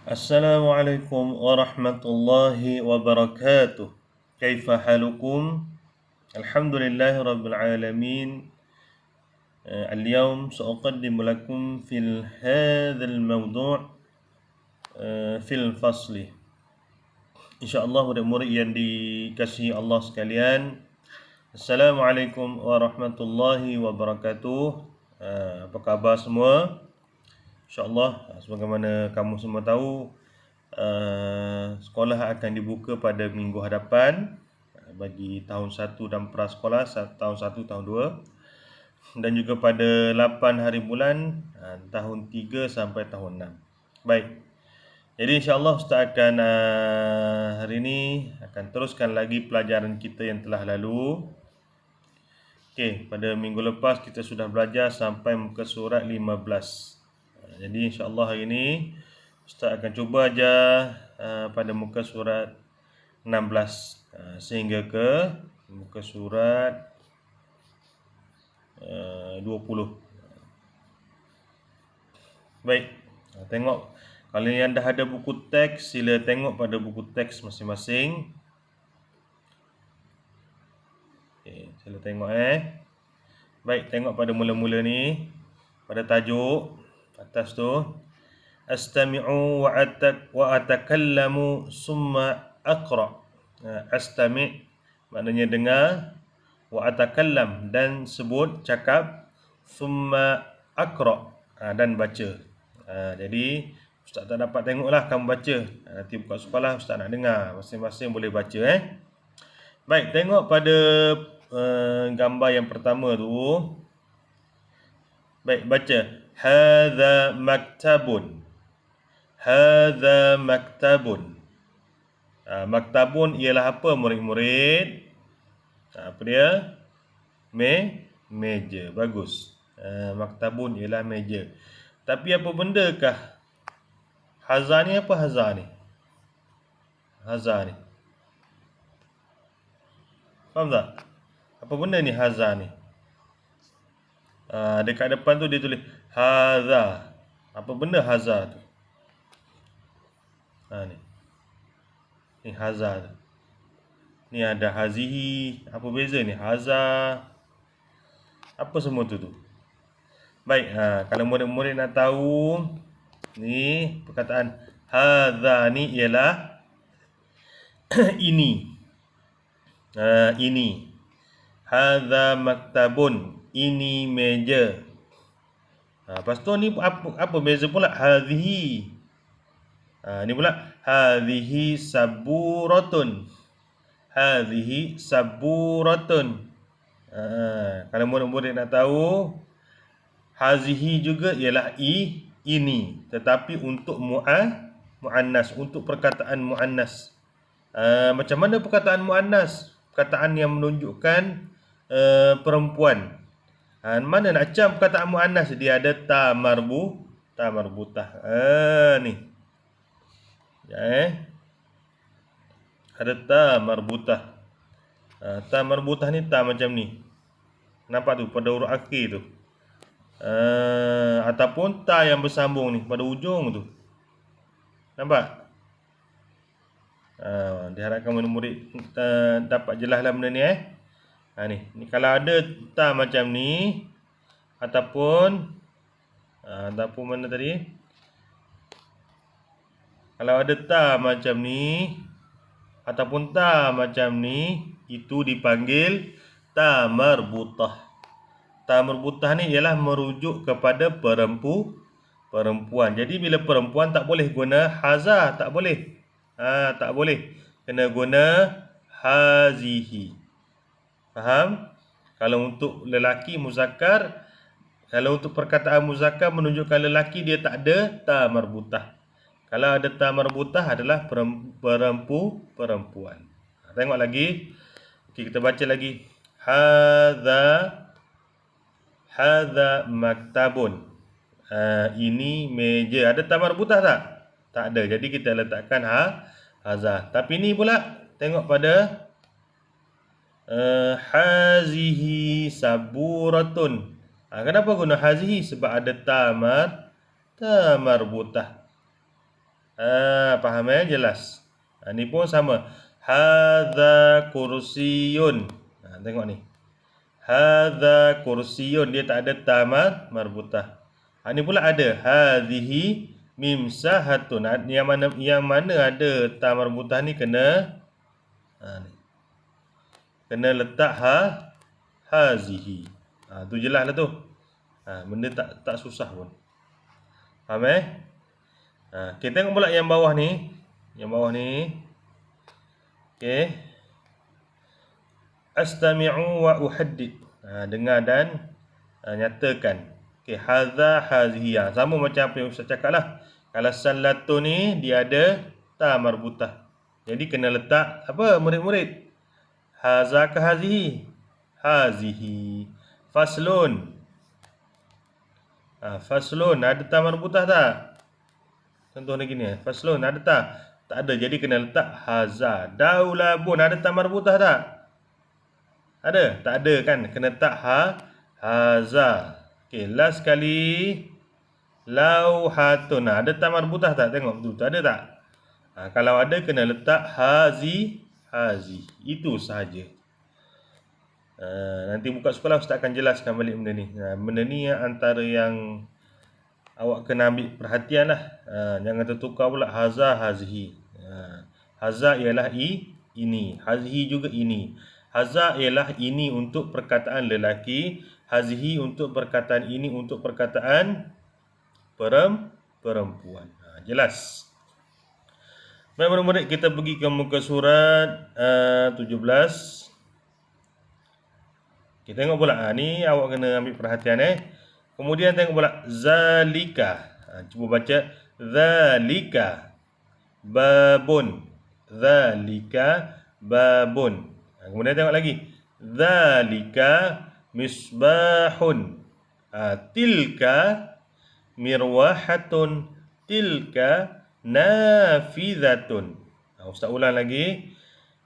Assalamualaikum warahmatullahi wabarakatuh. Kaifa halukum? Alhamdulillahi rabbil alamin. اليوم سأقدم لكم في هذا الموضوع في الفصل. InsyaAllah murid-murid yang dikasihi Allah sekalian, Assalamualaikum warahmatullahi wabarakatuh. Apa khabar semua? InsyaAllah, sebagaimana kamu semua tahu, sekolah akan dibuka pada minggu hadapan bagi tahun 1 dan prasekolah, tahun 1, tahun 2, dan juga pada 8 hari bulan tahun 3 sampai tahun 6. Baik, jadi insyaAllah Ustaz akan hari ini akan teruskan lagi pelajaran kita yang telah lalu. Okey, pada minggu lepas kita sudah belajar sampai muka surat 15. Jadi insyaAllah hari ini Ustaz akan cuba ajar pada muka surat 16 sehingga ke muka surat 20. Baik, tengok kalau yang dah ada buku teks, sila tengok pada buku teks masing-masing. Okay, sila tengok Baik, tengok pada mula-mula ni, pada tajuk atas tu, Astami'u wa atakallamu summa aqra. Astami' maknanya dengar, wa atakallam dan sebut, cakap, summa aqra dan baca. Jadi Ustaz tak dapat tengoklah, kamu baca. Nanti buka sekolah Ustaz nak dengar, masing-masing boleh baca Baik, tengok pada gambar yang pertama tu. Baik, baca. Hadza maktabun. Hadza maktabun. Maktabun ialah apa murid-murid? Apa dia? Meja. Bagus. Maktabun ialah meja. Tapi apa bendakah? Haza ni apa haza ni? Haza ni. Faham tak? Apa benda ni haza ni? Dekat depan tu dia tulis haza. Apa benda haza tu? Ni. Ni haza tu. Ni ada hazihi. Apa beza ni? Haza. Apa semua tu? Baik, kalau murid-murid nak tahu, ni perkataan haza ni ialah ini. Ini. Haza maktabun. Ini meja. Lepas tu ni apa beza pula? Hazihi. Ni pula hazihi saburatun. Hazihi saburatun. Kalau murid-murid nak tahu, hazihi juga ialah ini, tetapi untuk muannas, untuk perkataan muannas. Macam mana perkataan muannas? Perkataan yang menunjukkan perempuan. Mana nak cam perkataan muannas? Dia ada ta marbutah. Ni. Ada ta marbutah. Ta marbutah ni ta macam ni. Nampak tu pada huruf akhir tu. Ataupun ta yang bersambung ni pada ujung tu. Nampak? Diharapkan murid dapat jelaslah benda ni ni kalau ada ta macam ni ataupun mana tadi? Kalau ada ta macam ni ataupun ta macam ni, itu dipanggil ta marbutah. Ta marbutah ni ialah merujuk kepada perempuan. Jadi bila perempuan tak boleh guna haza, tak boleh. Tak boleh. Kena guna hazihi. Faham? Kalau untuk lelaki muzakkar, kalau untuk perkataan muzakkar menunjukkan lelaki, dia tak ada ta marbutah. Kalau ada ta marbutah adalah perempuan. Tengok lagi. Okey, kita baca lagi. Hadza maktabun. Ini meja. Ada ta marbutah tak? Tak ada. Jadi kita letakkan haza. Tapi ni pula tengok pada hazihi saburatun. Kenapa guna hazihi? Sebab ada ta marbutah. Faham jelas. Ni pun sama. Hadza kursiyun. Tengok ni. Hadza kursiyun, dia tak ada tamar marbutah. Ni pula ada hadhihi mimsahatun. Yang mana ada tamar marbutah ni kena ni. Kena letak hazihi. Tu jelas lah tu. Benda tak susah pun. Faham kita tengok pula yang bawah ni. Yang bawah ni. Okey. Astami'u wa uhaddid. Dengar dan nyatakan. Okey, hadza hazihi. Sama macam apa yang Ustaz cakap lah. Kalau salatu ni dia ada ta marbutah. Jadi kena letak apa murid-murid? Haza ke hazihi? Hazihi. Faslun. Faslun ada ta marbutah tak? Contoh lagi ni. Faslun ada tak? Tak ada. Jadi kena letak haza. Daulabun ada ta marbutah tak? Ada? Tak ada kan? Kena letak haza. Okey, last sekali. Lauhatun. Ada ta marbutah tak? Tengok betul. Ada tak? Kalau ada kena letak hazi. Itu sahaja. Nanti buka sekolah Ustaz akan jelaskan balik benda ni. Benda ni antara yang awak kena ambil perhatian lah. Jangan tertukar pula haza hazihi. Haza ialah ini. Hazihi juga ini. Haza ialah ini untuk perkataan lelaki. Hazihi untuk perkataan ini untuk perkataan perempuan. Jelas. Baik murid-murid, kita pergi ke muka surat 17. Kita tengok pula. Ni awak kena ambil perhatian Kemudian tengok pula zalika. Cuba baca zalika babun. Zalika babun. Kemudian tengok lagi. Zalika misbahun. Tilka mirwahatun. Tilka nafizatun. Ustaz ulang lagi.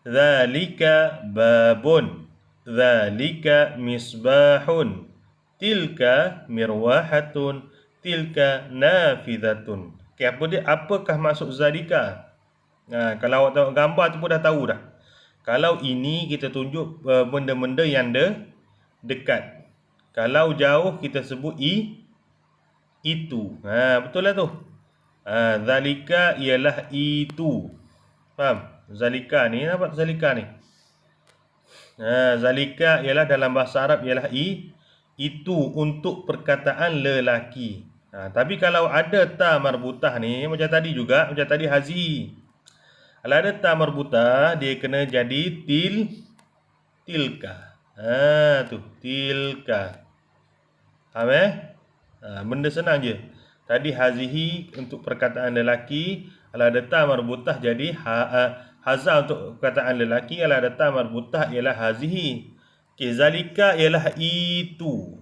Zalika babun. Zalika misbahun. Tilka mirwahatun. Tilka nafizatun. Okey, apakah maksud zalika? Kalau awak tengok gambar tu pun dah tahu dah. Kalau ini kita tunjuk benda-benda yang dekat. Kalau jauh kita sebut itu. Betul lah tu. Zalika ialah itu. Faham? Zalika ni, nampak zalika ni? Zalika ialah dalam bahasa Arab ialah itu untuk perkataan lelaki. Tapi kalau ada ta marbutah ni macam tadi juga, macam tadi hazi. Kalau ada ta marbutah dia kena jadi tilka. Tu tilka. Faham benda senang je. Tadi hazihi untuk perkataan lelaki, kalau ada ta marbutah jadi haza untuk perkataan lelaki, kalau ada ta marbutah ialah hazihi. Okey, zalika ialah itu.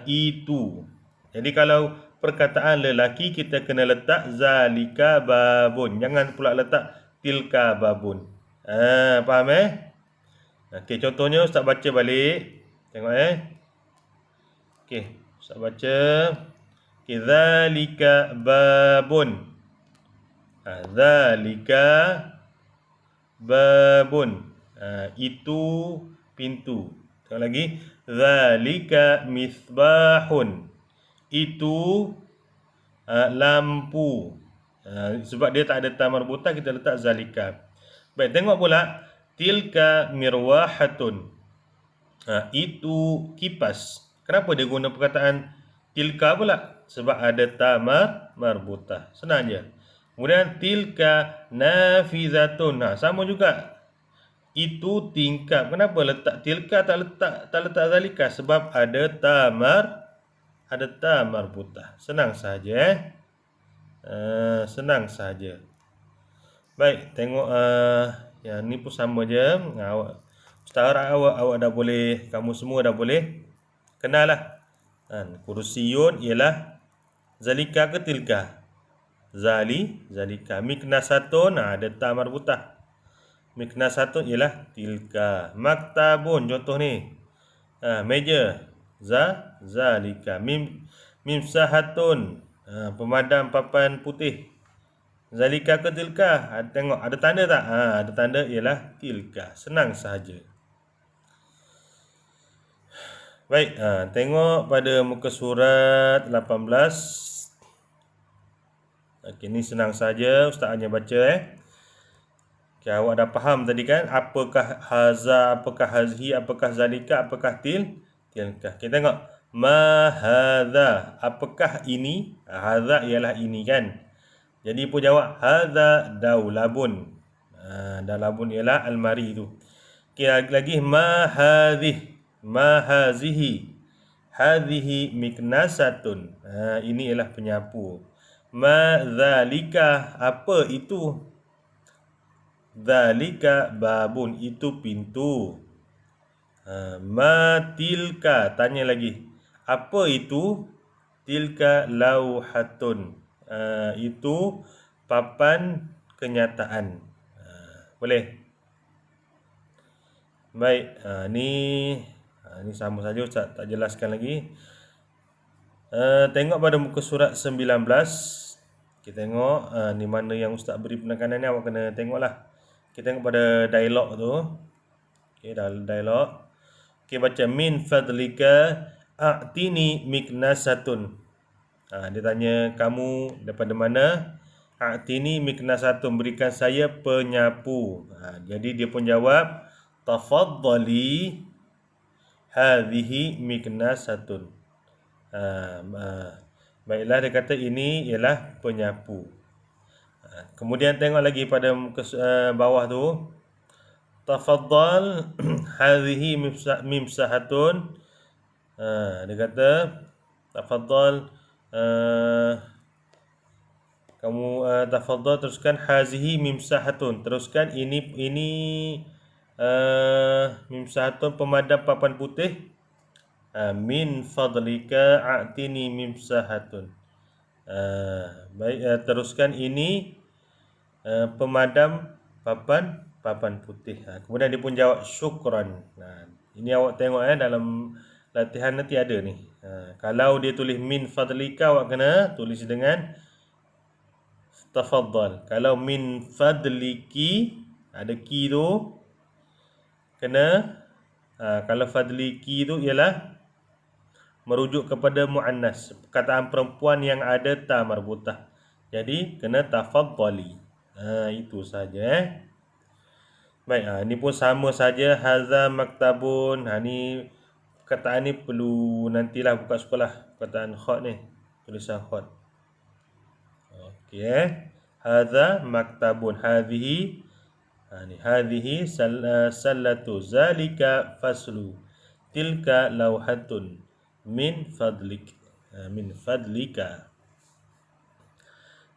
Itu. Jadi kalau perkataan lelaki kita kena letak zalika babun. Jangan pula letak tilka babun. Faham Okey, contohnya Ustaz baca balik. Tengok Okey, Ustaz baca. Okey, zalika babun. Zalika babun. Itu pintu. Tengok lagi. Zalika misbahun. Itu lampu. Sebab dia tak ada ta marbutah, kita letak zalika. Baik, tengok pula tilka mirwahatun. Itu kipas. Kenapa dia guna perkataan tilka pula? Sebab ada ta marbutah. Senang je. Kemudian tilka nafizatun. Sama juga. Itu tingkap. Kenapa letak tilka tak letak zalika? Sebab ada ta marbutah. Senang sahaja senang sahaja. Baik, tengok yang ni pun sama je. Ustaz harap awak dah boleh, kamu semua dah boleh kenal lah. Kursiyun ialah zalika ke tilka? Zalika. Miknasatun ada ta marbutah. Miknasatun ialah tilka. Maktabun contoh ni. Meja. Zalika. Mimsahatun. Pemadam papan putih. Zalika ke tilka? Tengok ada tanda tak? Ada tanda, ialah tilka. Senang sahaja. Baik, tengok pada muka surat 18. Okey, ni senang saja Ustaz hanya baca Okay, awak dah faham tadi kan? Apakah haza, apakah hazihi, apakah zalika, apakah tilka. Kita tengok. Ma hadha. Apakah ini? Hadha ialah ini kan? Jadi pun jawab. Hadha daulabun. Daulabun ialah almari tu. Okay, lagi. Ma hadhih. Ma hazihi. Hadhihi miknasatun. Ini ialah penyapu. Ma dhalika. Apa itu? Dzalika babun, itu pintu. Ma tilka, tanya lagi. Apa itu? Tilka lauhatun. Itu papan kenyataan. Boleh? Baik, ni sama saja Ustaz tak jelaskan lagi. Tengok pada muka surat 19. Kita tengok ni mana yang Ustaz beri penekanan ni, awak kena tengoklah. Kita tengok pada dialog tu. Okey, dialog. Okey, baca min fadlika a'tini miknasatun. Dia tanya kamu daripada mana? A'tini miknasatun, berikan saya penyapu. Jadi dia pun jawab tafaddali hadhihi miknasatun. Baiklah, dia kata ini ialah penyapu. Kemudian tengok lagi pada bawah tu. Tafaddal hadhihi mimsahatun. Dia kata tafaddal, kamu tafaddal, teruskan hazihi mimsahatun. Teruskan ini mimsahatun, pemadam papan putih. Min fadlika a'tini mimsahatun. Baik, teruskan ini pemadam papan putih. Kemudian dia pun jawab syukran. Ini awak tengok dalam latihan nanti ada ni. Kalau dia tulis min fadlika, awak kena tulis dengan tafaddal. Kalau min fadliki, ada ki tu, kena kalau fadliki tu ialah merujuk kepada muannas, perkataan perempuan yang ada ta marbutah. Jadi kena tafaddali. Itu saja. Baik, ni pun sama saja. Hadza maktabun. Ni perkataan ni perlu nantilah buka sekolah. Perkataan khot ni, tulisan khot. Okey. Hadza maktabun. Hadhihi. Ni hadhihi sallatu. Zalika faslu. Tilka lauhatun. Min fadlik. Min fadlika.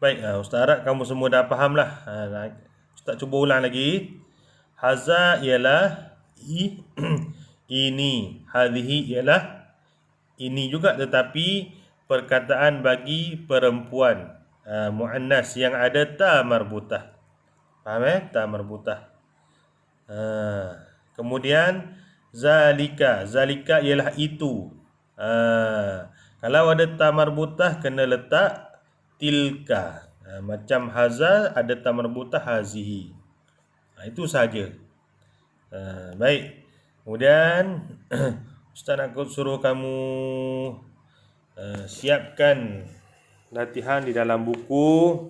Baik, Ustaz harap kamu semua dah faham lah. Ustaz cuba ulang lagi. Haza ialah ini. Hadhihi ialah ini juga, tetapi perkataan bagi perempuan. Muannas yang ada ta marbutah. Faham ta marbutah. Kemudian zalika. Zalika ialah itu. Kalau ada ta marbutah, kena letak tilka. Macam haza ada ta marbutah hazihi. Itu saja. Baik. Kemudian Ustaz nak suruh kamu siapkan latihan di dalam buku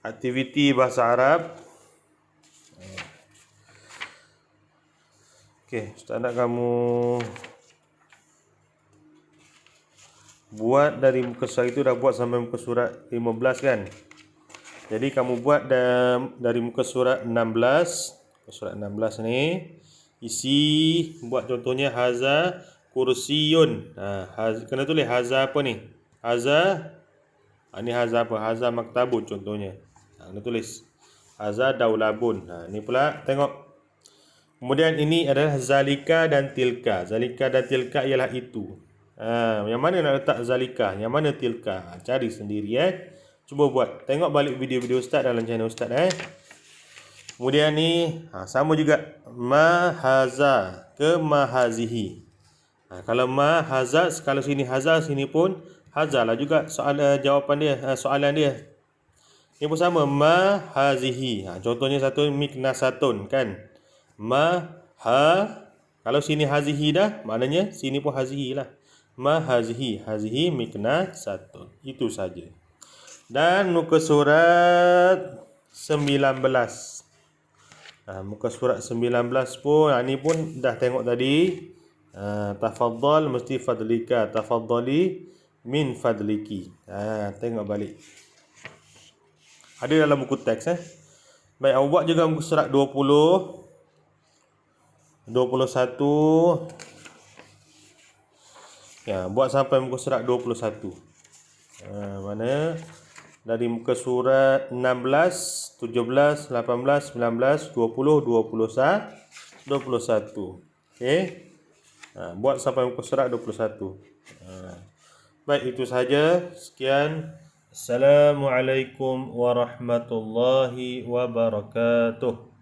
aktiviti bahasa Arab. Okey, Ustaz nak kamu buat dari muka surat itu, dah buat sampai muka surat 15 kan. Jadi kamu buat dari muka surat 16. Muka surat 16 ni isi, buat contohnya haza kursiyun. Kena tulis haza apa ni? Haza, ni haza apa? Haza maktabun contohnya. Kena tulis haza daulabun. Ni pula tengok. Kemudian ini adalah zalika dan tilka. Zalika dan tilka ialah itu. Yang mana nak letak zalika, yang mana tilka? Cari sendiri Cuba buat. Tengok balik video-video Ustaz dalam channel Ustaz Kemudian ni sama juga. Ma haza ke ma hazihi. Kalau ma haza, kalau sini haza, sini pun haza lah juga soalan jawapan dia, soalan dia. Ini pun sama, ma hazihi. Contohnya satu miknasatun kan. Ma ha, kalau sini hazihi dah, maknanya sini pun hazihi lah. Ma hazihi, hazihi miknasatun. Itu saja. Dan muka surat 19. Muka surat 19 pun, ni pun dah tengok tadi. Tafaddal mesti fadlika, tafaddali min fadliki. Tengok balik. Ada dalam buku teks Baik, awak buat juga muka surat 20, 21. Ya, buat sampai muka surat 21. Mana? Dari muka surat 16, 17, 18, 19, 20, 21. Okey. Buat sampai muka surat 21. Baik, itu saja. Sekian. Assalamualaikum warahmatullahi wabarakatuh.